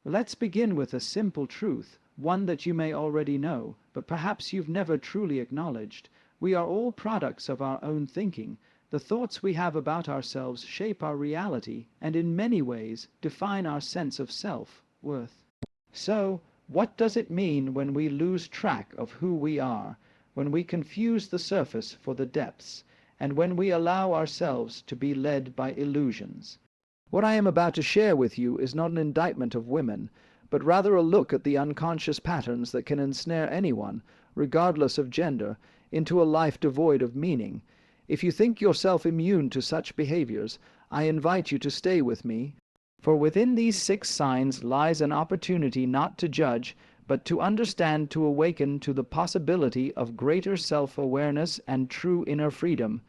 Let's begin with a simple truth, one that you may already know, but perhaps you've never truly acknowledged. We are all products of our own thinking. The thoughts we have about ourselves shape our reality, and in many ways define our sense of self-worth. So, what does it mean when we lose track of who we are, when we confuse the surface for the depths, and when we allow ourselves to be led by illusions? What I am about to share with you is not an indictment of women, but rather a look at the unconscious patterns that can ensnare anyone, regardless of gender, into a life devoid of meaning. If you think yourself immune to such behaviors, I invite you to stay with me, for within these 6 signs lies an opportunity not to judge, but to understand, to awaken to the possibility of greater self-awareness and true inner freedom.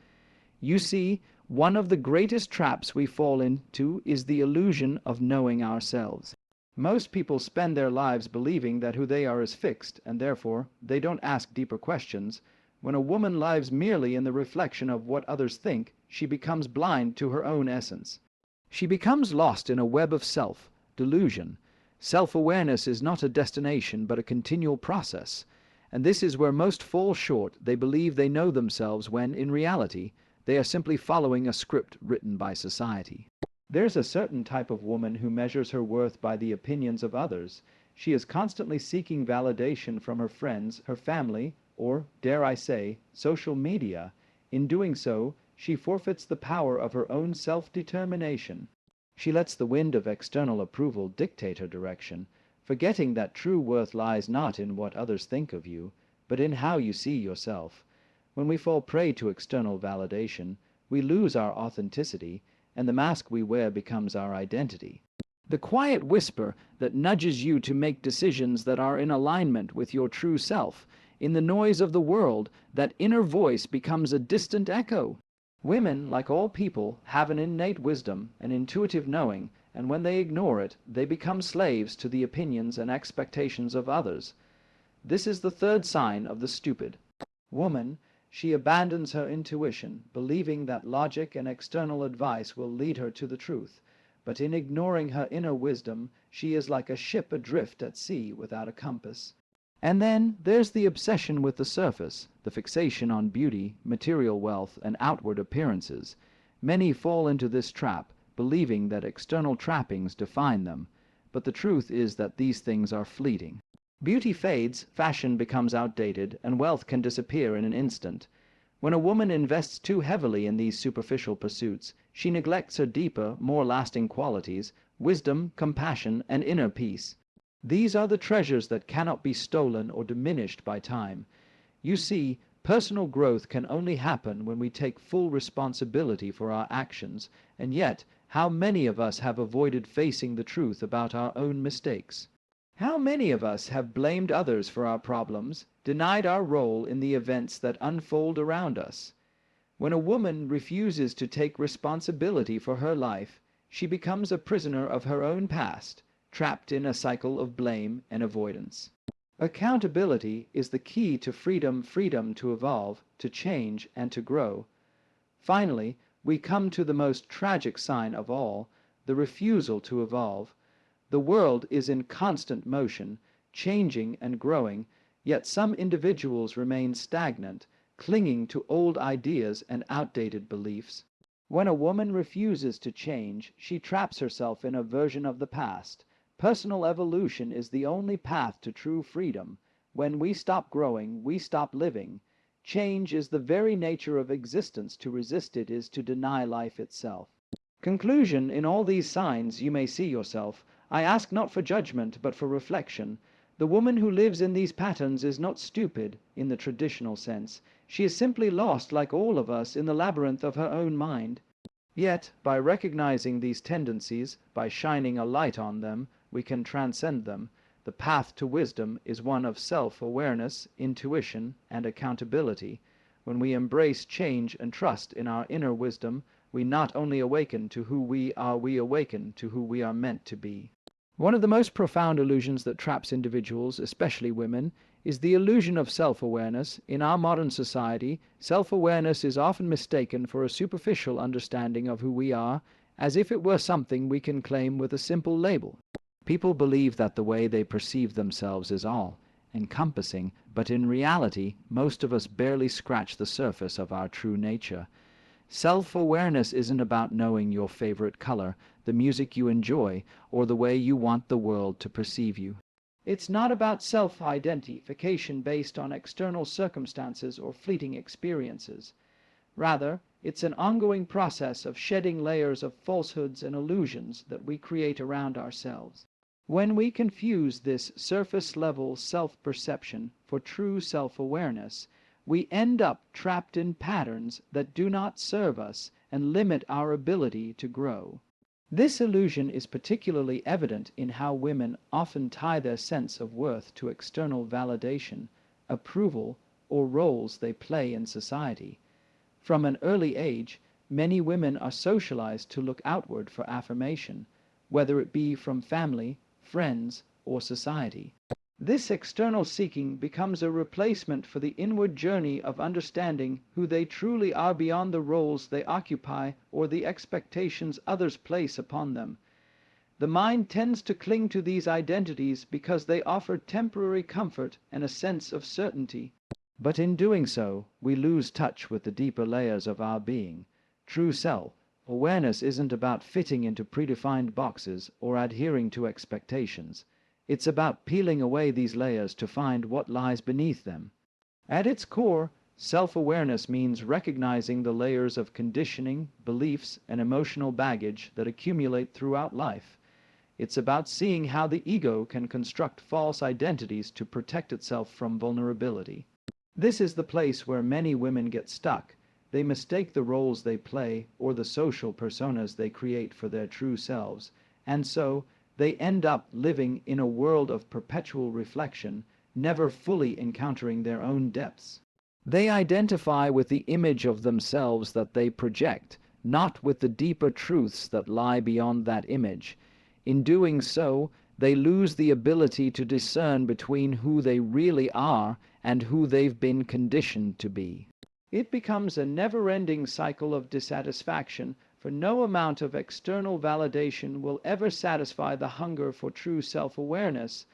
You see, one of the greatest traps we fall into is the illusion of knowing ourselves. Most people spend their lives believing that who they are is fixed, and therefore they don't ask deeper questions. When a woman lives merely in the reflection of what others think, she becomes blind to her own essence. She becomes lost in a web of self-delusion. Self-awareness is not a destination, but a continual process. And this is where most fall short. They believe they know themselves when, in reality, they are simply following a script written by society. There's a certain type of woman who measures her worth by the opinions of others. She is constantly seeking validation from her friends, her family, or, dare I say, social media. In doing so, she forfeits the power of her own self-determination. She lets the wind of external approval dictate her direction, forgetting that true worth lies not in what others think of you, but in how you see yourself. When we fall prey to external validation, we lose our authenticity, and the mask we wear becomes our identity. The quiet whisper that nudges you to make decisions that are in alignment with your true self. In the noise of the world, that inner voice becomes a distant echo. Women, like all people, have an innate wisdom, an intuitive knowing, and when they ignore it, they become slaves to the opinions and expectations of others. This is the 3rd sign of the stupid woman. She abandons her intuition, believing that logic and external advice will lead her to the truth. But in ignoring her inner wisdom, she is like a ship adrift at sea without a compass. And then there's the obsession with the surface, the fixation on beauty, material wealth, and outward appearances. Many fall into this trap, believing that external trappings define them. But the truth is that these things are fleeting. Beauty fades, fashion becomes outdated, and wealth can disappear in an instant. When a woman invests too heavily in these superficial pursuits, she neglects her deeper, more lasting qualities, wisdom, compassion, and inner peace. These are the treasures that cannot be stolen or diminished by time. You see, personal growth can only happen when we take full responsibility for our actions, and yet, how many of us have avoided facing the truth about our own mistakes? How many of us have blamed others for our problems, denied our role in the events that unfold around us? When a woman refuses to take responsibility for her life, she becomes a prisoner of her own past, trapped in a cycle of blame and avoidance. Accountability is the key to freedom to evolve, to change, and to grow. Finally, we come to the most tragic sign of all, the refusal to evolve. The world is in constant motion, changing and growing, yet some individuals remain stagnant, clinging to old ideas and outdated beliefs. When a woman refuses to change, she traps herself in a version of the past. Personal evolution is the only path to true freedom. When we stop growing, we stop living. Change is the very nature of existence. To resist it is to deny life itself. Conclusion: in all these signs you may see yourself. I ask not for judgment, but for reflection. The woman who lives in these patterns is not stupid in the traditional sense. She is simply lost, like all of us, in the labyrinth of her own mind. Yet, by recognizing these tendencies, by shining a light on them, we can transcend them. The path to wisdom is one of self-awareness, intuition, and accountability. When we embrace change and trust in our inner wisdom, we not only awaken to who we are, we awaken to who we are meant to be. One of the most profound illusions that traps individuals, especially women, is the illusion of self-awareness. In our modern society, self-awareness is often mistaken for a superficial understanding of who we are, as if it were something we can claim with a simple label. People believe that the way they perceive themselves is all-encompassing, but in reality, most of us barely scratch the surface of our true nature. Self-awareness isn't about knowing your favorite color, the music you enjoy, or the way you want the world to perceive you. It's not about self-identification based on external circumstances or fleeting experiences. Rather, it's an ongoing process of shedding layers of falsehoods and illusions that we create around ourselves. When we confuse this surface-level self-perception for true self-awareness, we end up trapped in patterns that do not serve us and limit our ability to grow. This illusion is particularly evident in how women often tie their sense of worth to external validation, approval, or roles they play in society. From an early age, many women are socialized to look outward for affirmation, whether it be from family, friends, or society. This external seeking becomes a replacement for the inward journey of understanding who they truly are beyond the roles they occupy or the expectations others place upon them. The mind tends to cling to these identities because they offer temporary comfort and a sense of certainty. But in doing so, we lose touch with the deeper layers of our being. True self-awareness isn't about fitting into predefined boxes or adhering to expectations. It's about peeling away these layers to find what lies beneath them. At its core, self-awareness means recognizing the layers of conditioning, beliefs, and emotional baggage that accumulate throughout life. It's about seeing how the ego can construct false identities to protect itself from vulnerability. This is the place where many women get stuck. They mistake the roles they play or the social personas they create for their true selves, and so they end up living in a world of perpetual reflection, never fully encountering their own depths. They identify with the image of themselves that they project, not with the deeper truths that lie beyond that image. In doing so, they lose the ability to discern between who they really are and who they've been conditioned to be. It becomes a never-ending cycle of dissatisfaction, for no amount of external validation will ever satisfy the hunger for true self-awareness,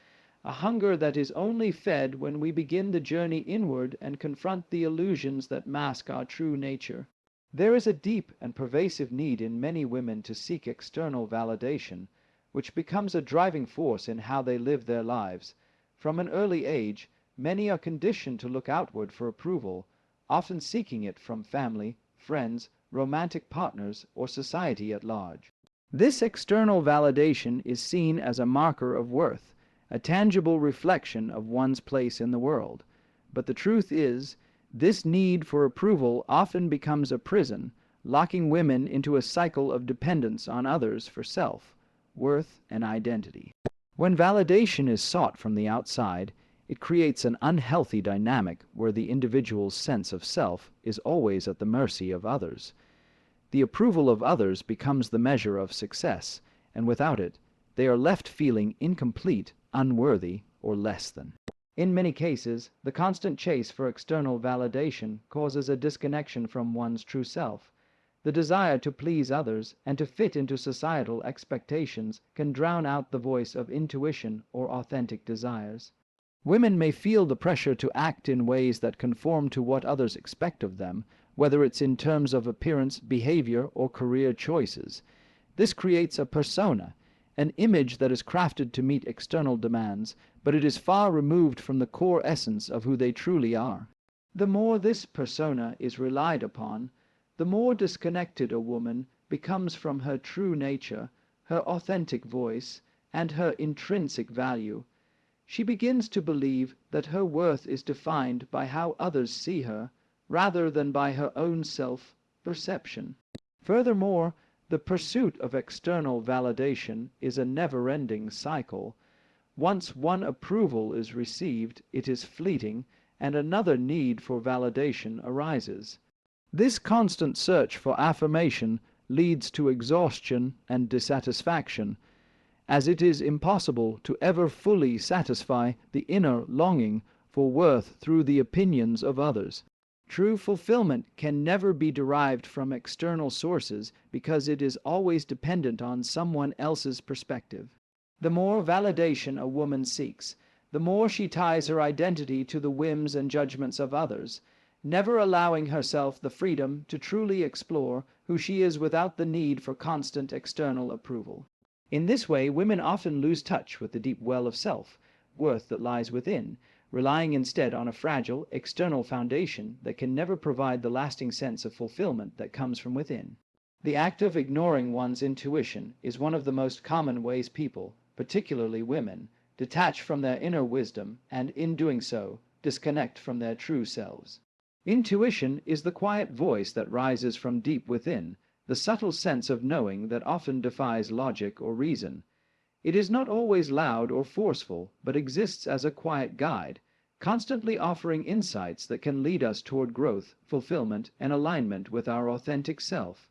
a hunger that is only fed when we begin the journey inward and confront the illusions that mask our true nature. There is a deep and pervasive need in many women to seek external validation, which becomes a driving force in how they live their lives. From an early age, many are conditioned to look outward for approval, often seeking it from family, friends, romantic partners, or society at large. This external validation is seen as a marker of worth, a tangible reflection of one's place in the world. But the truth is, this need for approval often becomes a prison, locking women into a cycle of dependence on others for self, worth, and identity. When validation is sought from the outside, it creates an unhealthy dynamic where the individual's sense of self is always at the mercy of others. The approval of others becomes the measure of success, and without it, they are left feeling incomplete, unworthy, or less than. In many cases, the constant chase for external validation causes a disconnection from one's true self. The desire to please others and to fit into societal expectations can drown out the voice of intuition or authentic desires. Women may feel the pressure to act in ways that conform to what others expect of them, whether it's in terms of appearance, behavior, or career choices. This creates a persona, an image that is crafted to meet external demands, but it is far removed from the core essence of who they truly are. The more this persona is relied upon, the more disconnected a woman becomes from her true nature, her authentic voice, and her intrinsic value. She begins to believe that her worth is defined by how others see her, rather than by her own self-perception. Furthermore, the pursuit of external validation is a never-ending cycle. Once one approval is received, it is fleeting, and another need for validation arises. This constant search for affirmation leads to exhaustion and dissatisfaction, as it is impossible to ever fully satisfy the inner longing for worth through the opinions of others. True fulfillment can never be derived from external sources because it is always dependent on someone else's perspective. The more validation a woman seeks, the more she ties her identity to the whims and judgments of others, never allowing herself the freedom to truly explore who she is without the need for constant external approval. In this way, women often lose touch with the deep well of self-worth that lies within, relying instead on a fragile, external foundation that can never provide the lasting sense of fulfillment that comes from within. The act of ignoring one's intuition is one of the most common ways people, particularly women, detach from their inner wisdom and, in doing so, disconnect from their true selves. Intuition is the quiet voice that rises from deep within, the subtle sense of knowing that often defies logic or reason. It is not always loud or forceful, but exists as a quiet guide, constantly offering insights that can lead us toward growth, fulfillment, and alignment with our authentic self.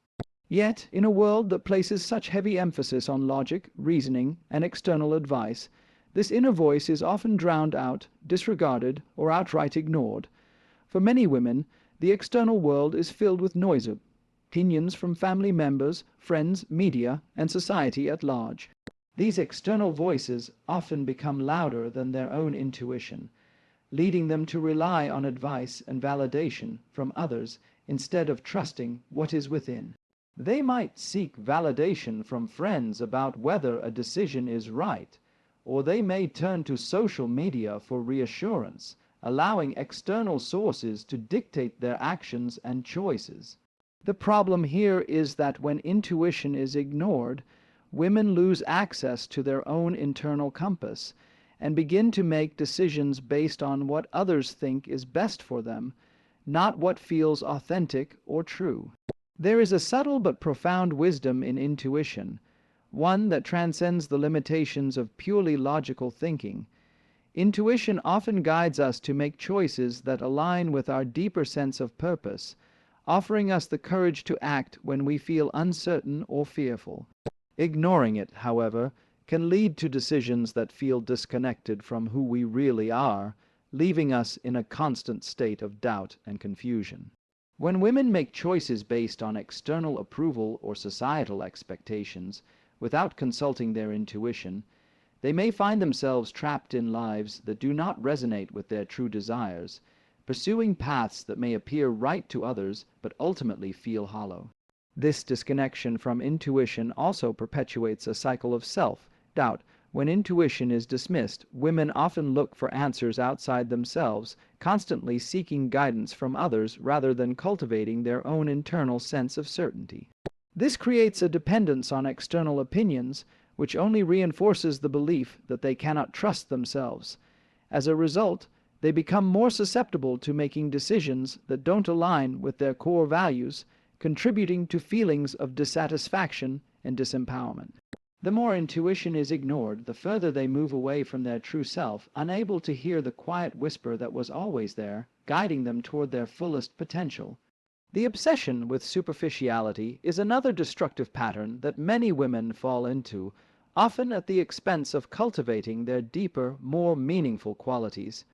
Yet, in a world that places such heavy emphasis on logic, reasoning, and external advice, this inner voice is often drowned out, disregarded, or outright ignored. For many women, the external world is filled with noise, opinions from family members, friends, media, and society at large. These external voices often become louder than their own intuition, leading them to rely on advice and validation from others instead of trusting what is within. They might seek validation from friends about whether a decision is right, or they may turn to social media for reassurance, allowing external sources to dictate their actions and choices. The problem here is that when intuition is ignored, women lose access to their own internal compass and begin to make decisions based on what others think is best for them, not what feels authentic or true. There is a subtle but profound wisdom in intuition, one that transcends the limitations of purely logical thinking. Intuition often guides us to make choices that align with our deeper sense of purpose, offering us the courage to act when we feel uncertain or fearful. Ignoring it, however, can lead to decisions that feel disconnected from who we really are, leaving us in a constant state of doubt and confusion. When women make choices based on external approval or societal expectations, without consulting their intuition, they may find themselves trapped in lives that do not resonate with their true desires, pursuing paths that may appear right to others but ultimately feel hollow. This disconnection from intuition also perpetuates a cycle of self-doubt. When intuition is dismissed, women often look for answers outside themselves, constantly seeking guidance from others rather than cultivating their own internal sense of certainty. This creates a dependence on external opinions, which only reinforces the belief that they cannot trust themselves. As a result, they become more susceptible to making decisions that don't align with their core values, contributing to feelings of dissatisfaction and disempowerment. The more intuition is ignored, the further they move away from their true self, unable to hear the quiet whisper that was always there, guiding them toward their fullest potential. The obsession with superficiality is another destructive pattern that many women fall into, often at the expense of cultivating their deeper, more meaningful qualities.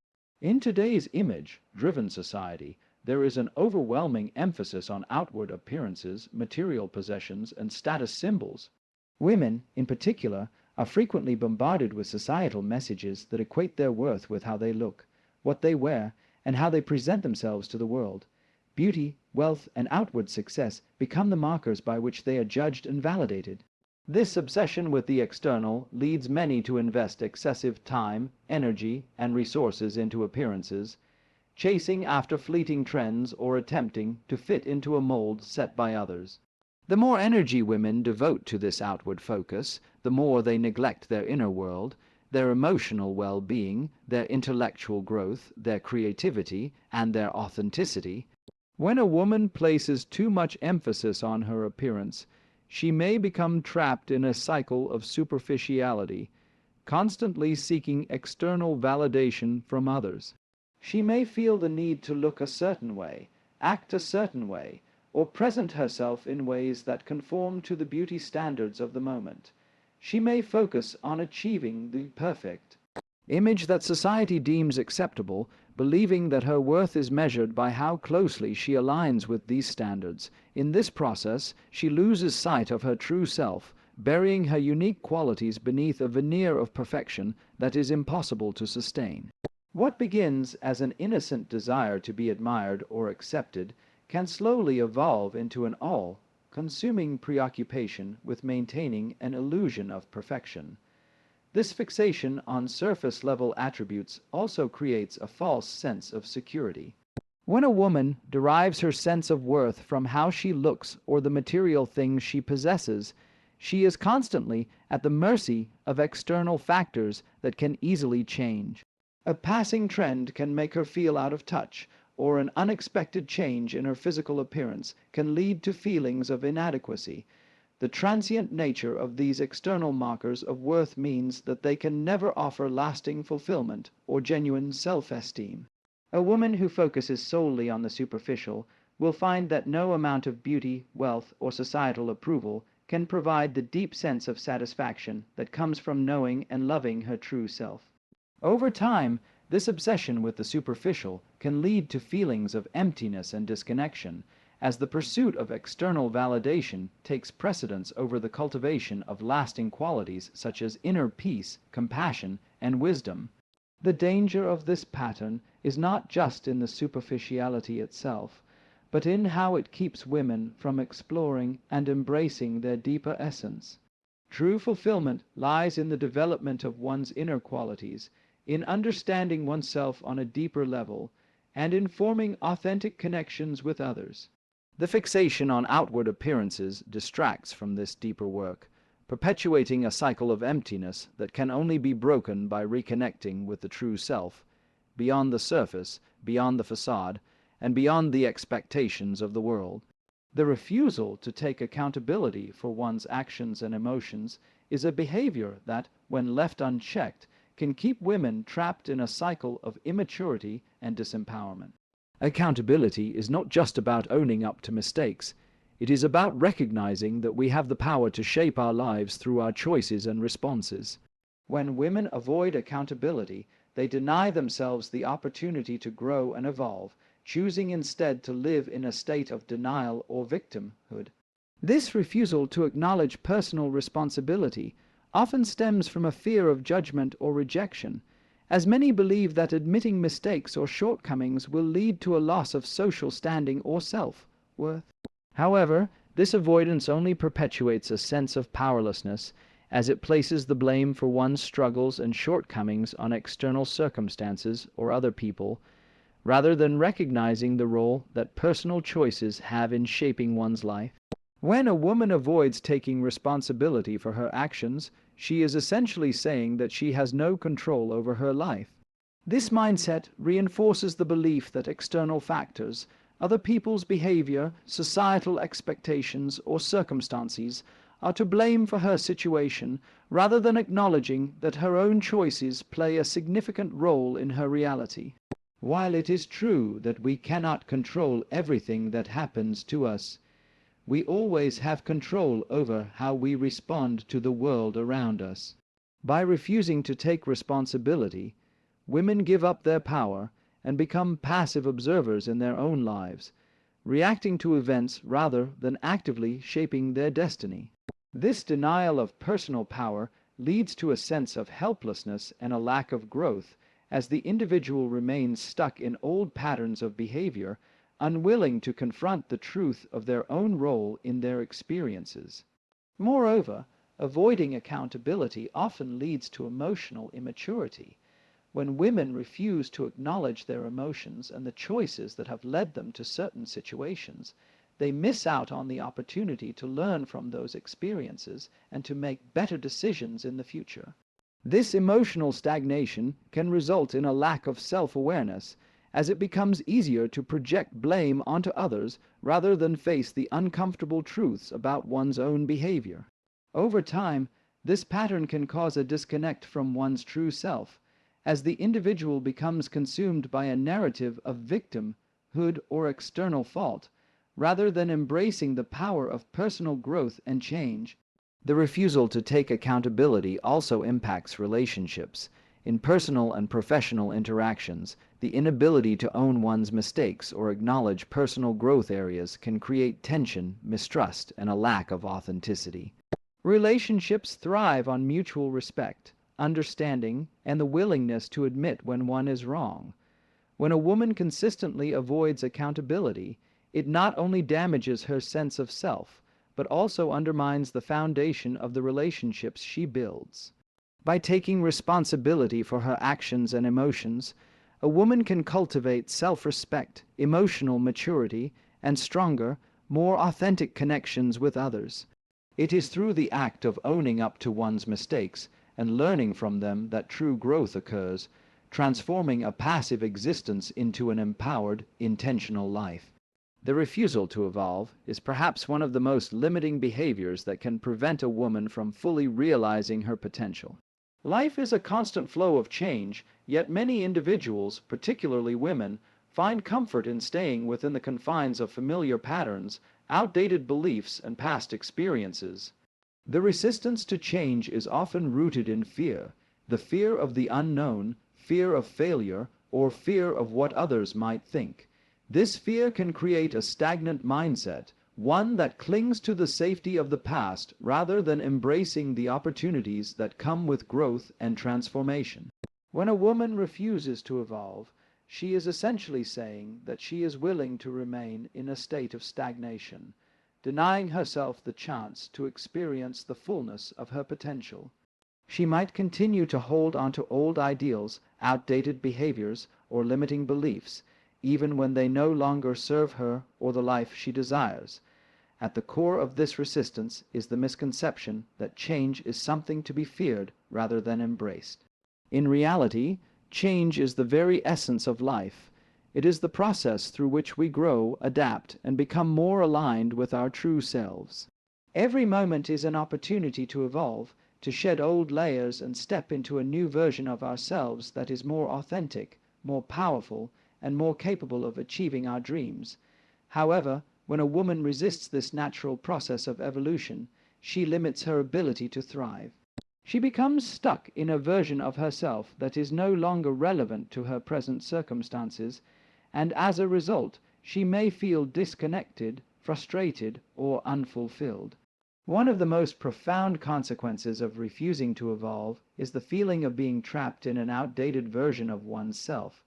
In today's image-driven society, there is an overwhelming emphasis on outward appearances, material possessions, and status symbols. Women, in particular, are frequently bombarded with societal messages that equate their worth with how they look, what they wear, and how they present themselves to the world. Beauty, wealth, and outward success become the markers by which they are judged and validated. This obsession with the external leads many to invest excessive time, energy, and resources into appearances, chasing after fleeting trends or attempting to fit into a mold set by others. The more energy women devote to this outward focus, the more they neglect their inner world, their emotional well-being, their intellectual growth, their creativity, and their authenticity. When a woman places too much emphasis on her appearance, she may become trapped in a cycle of superficiality, constantly seeking external validation from others. She may feel the need to look a certain way, act a certain way, or present herself in ways that conform to the beauty standards of the moment. She may focus on achieving the perfect image that society deems acceptable, believing that her worth is measured by how closely she aligns with these standards. In this process, she loses sight of her true self, burying her unique qualities beneath a veneer of perfection that is impossible to sustain. What begins as an innocent desire to be admired or accepted can slowly evolve into an all-consuming preoccupation with maintaining an illusion of perfection. This fixation on surface-level attributes also creates a false sense of security. When a woman derives her sense of worth from how she looks or the material things she possesses, she is constantly at the mercy of external factors that can easily change. A passing trend can make her feel out of touch, or an unexpected change in her physical appearance can lead to feelings of inadequacy. The transient nature of these external markers of worth means that they can never offer lasting fulfillment or genuine self-esteem. A woman who focuses solely on the superficial will find that no amount of beauty, wealth, or societal approval can provide the deep sense of satisfaction that comes from knowing and loving her true self. Over time, this obsession with the superficial can lead to feelings of emptiness and disconnection, as the pursuit of external validation takes precedence over the cultivation of lasting qualities such as inner peace, compassion, and wisdom. The danger of this pattern is not just in the superficiality itself, but in how it keeps women from exploring and embracing their deeper essence. True fulfillment lies in the development of one's inner qualities, in understanding oneself on a deeper level, and in forming authentic connections with others. The fixation on outward appearances distracts from this deeper work, perpetuating a cycle of emptiness that can only be broken by reconnecting with the true self, beyond the surface, beyond the facade, and beyond the expectations of the world. The refusal to take accountability for one's actions and emotions is a behavior that, when left unchecked, can keep women trapped in a cycle of immaturity and disempowerment. Accountability is not just about owning up to mistakes. It is about recognizing that we have the power to shape our lives through our choices and responses. When women avoid accountability, they deny themselves the opportunity to grow and evolve, choosing instead to live in a state of denial or victimhood. This refusal to acknowledge personal responsibility often stems from a fear of judgment or rejection, as many believe that admitting mistakes or shortcomings will lead to a loss of social standing or self-worth. However, this avoidance only perpetuates a sense of powerlessness, as it places the blame for one's struggles and shortcomings on external circumstances or other people, rather than recognizing the role that personal choices have in shaping one's life. When a woman avoids taking responsibility for her actions, she is essentially saying that she has no control over her life. This mindset reinforces the belief that external factors, other people's behavior, societal expectations, or circumstances are to blame for her situation, rather than acknowledging that her own choices play a significant role in her reality. While it is true that we cannot control everything that happens to us, we always have control over how we respond to the world around us. By refusing to take responsibility, women give up their power and become passive observers in their own lives, reacting to events rather than actively shaping their destiny. This denial of personal power leads to a sense of helplessness and a lack of growth, as the individual remains stuck in old patterns of behavior, unwilling to confront the truth of their own role in their experiences. Moreover, avoiding accountability often leads to emotional immaturity. When women refuse to acknowledge their emotions and the choices that have led them to certain situations, they miss out on the opportunity to learn from those experiences and to make better decisions in the future. This emotional stagnation can result in a lack of self-awareness, as it becomes easier to project blame onto others rather than face the uncomfortable truths about one's own behavior. Over time, this pattern can cause a disconnect from one's true self, as the individual becomes consumed by a narrative of victimhood or external fault, rather than embracing the power of personal growth and change. The refusal to take accountability also impacts relationships. In personal and professional interactions, the inability to own one's mistakes or acknowledge personal growth areas can create tension, mistrust, and a lack of authenticity. Relationships thrive on mutual respect, understanding, and the willingness to admit when one is wrong. When a woman consistently avoids accountability, it not only damages her sense of self, but also undermines the foundation of the relationships she builds. By taking responsibility for her actions and emotions, a woman can cultivate self-respect, emotional maturity, and stronger, more authentic connections with others. It is through the act of owning up to one's mistakes and learning from them that true growth occurs, transforming a passive existence into an empowered, intentional life. The refusal to evolve is perhaps one of the most limiting behaviors that can prevent a woman from fully realizing her potential. Life is a constant flow of change, yet many individuals, particularly women, find comfort in staying within the confines of familiar patterns, outdated beliefs, and past experiences. The resistance to change is often rooted in fear, the fear of the unknown, fear of failure, or fear of what others might think. This fear can create a stagnant mindset, one that clings to the safety of the past rather than embracing the opportunities that come with growth and transformation. When a woman refuses to evolve, she is essentially saying that she is willing to remain in a state of stagnation, denying herself the chance to experience the fullness of her potential. She might continue to hold onto old ideals, outdated behaviors, or limiting beliefs, even when they no longer serve her or the life she desires. At the core of this resistance is the misconception that change is something to be feared rather than embraced. In reality, change is the very essence of life. It is the process through which we grow, adapt, and become more aligned with our true selves. Every moment is an opportunity to evolve, to shed old layers and step into a new version of ourselves that is more authentic, more powerful, and more capable of achieving our dreams. However, when a woman resists this natural process of evolution, she limits her ability to thrive. She becomes stuck in a version of herself that is no longer relevant to her present circumstances, and as a result, she may feel disconnected, frustrated, or unfulfilled. One of the most profound consequences of refusing to evolve is the feeling of being trapped in an outdated version of oneself.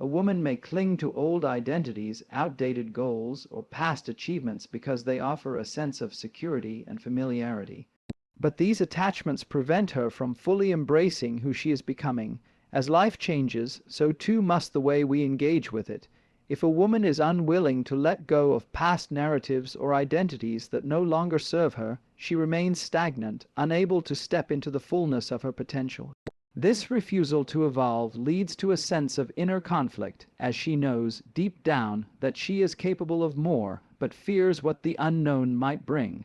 A woman may cling to old identities, outdated goals, or past achievements because they offer a sense of security and familiarity. But these attachments prevent her from fully embracing who she is becoming. As life changes, so too must the way we engage with it. If a woman is unwilling to let go of past narratives or identities that no longer serve her, she remains stagnant, unable to step into the fullness of her potential. This refusal to evolve leads to a sense of inner conflict, as she knows, deep down, that she is capable of more, but fears what the unknown might bring.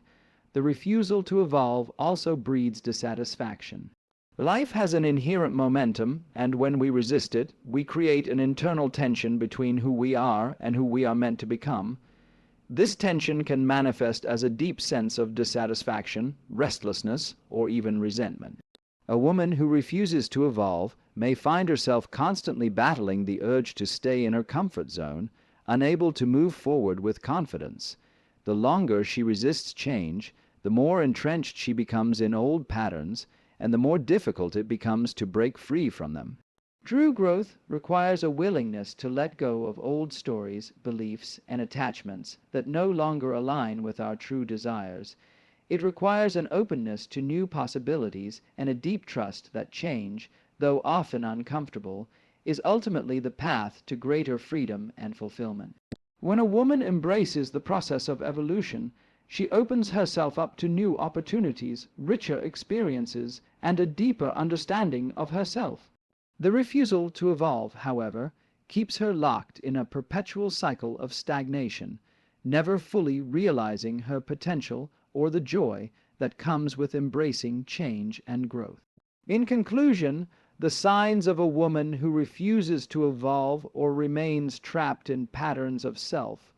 The refusal to evolve also breeds dissatisfaction. Life has an inherent momentum, and when we resist it, we create an internal tension between who we are and who we are meant to become. This tension can manifest as a deep sense of dissatisfaction, restlessness, or even resentment. A woman who refuses to evolve may find herself constantly battling the urge to stay in her comfort zone, unable to move forward with confidence. The longer she resists change, the more entrenched she becomes in old patterns, and the more difficult it becomes to break free from them. True growth requires a willingness to let go of old stories, beliefs, and attachments that no longer align with our true desires. It requires an openness to new possibilities and a deep trust that change, though often uncomfortable, is ultimately the path to greater freedom and fulfillment. When a woman embraces the process of evolution, she opens herself up to new opportunities, richer experiences, and a deeper understanding of herself. The refusal to evolve, however, keeps her locked in a perpetual cycle of stagnation, never fully realizing her potential or the joy that comes with embracing change and growth. In conclusion, the signs of a woman who refuses to evolve or remains trapped in patterns of self,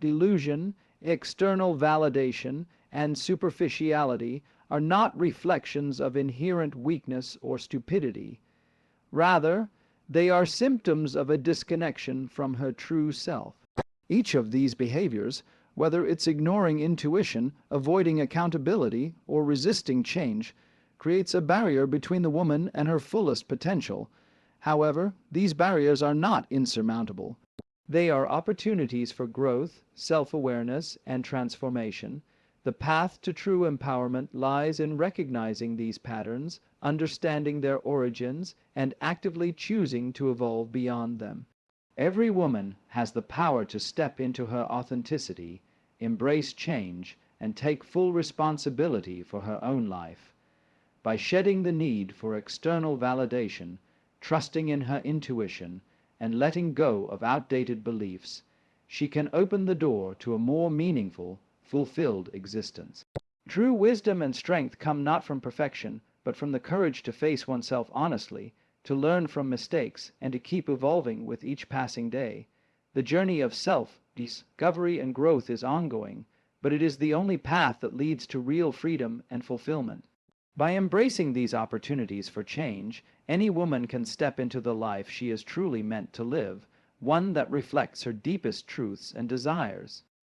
delusion, external validation, and superficiality are not reflections of inherent weakness or stupidity. Rather, they are symptoms of a disconnection from her true self. Each of these behaviors, whether it's ignoring intuition, avoiding accountability, or resisting change, creates a barrier between the woman and her fullest potential. However, these barriers are not insurmountable. They are opportunities for growth, self-awareness, and transformation. The path to true empowerment lies in recognizing these patterns, understanding their origins, and actively choosing to evolve beyond them. Every woman has the power to step into her authenticity, embrace change, and take full responsibility for her own life. By shedding the need for external validation, trusting in her intuition, and letting go of outdated beliefs, she can open the door to a more meaningful, fulfilled existence. True wisdom and strength come not from perfection, but from the courage to face oneself honestly, to learn from mistakes, and to keep evolving with each passing day. The journey of self-discovery and growth is ongoing, but it is the only path that leads to real freedom and fulfillment. By embracing these opportunities for change, any woman can step into the life she is truly meant to live, one that reflects her deepest truths and desires.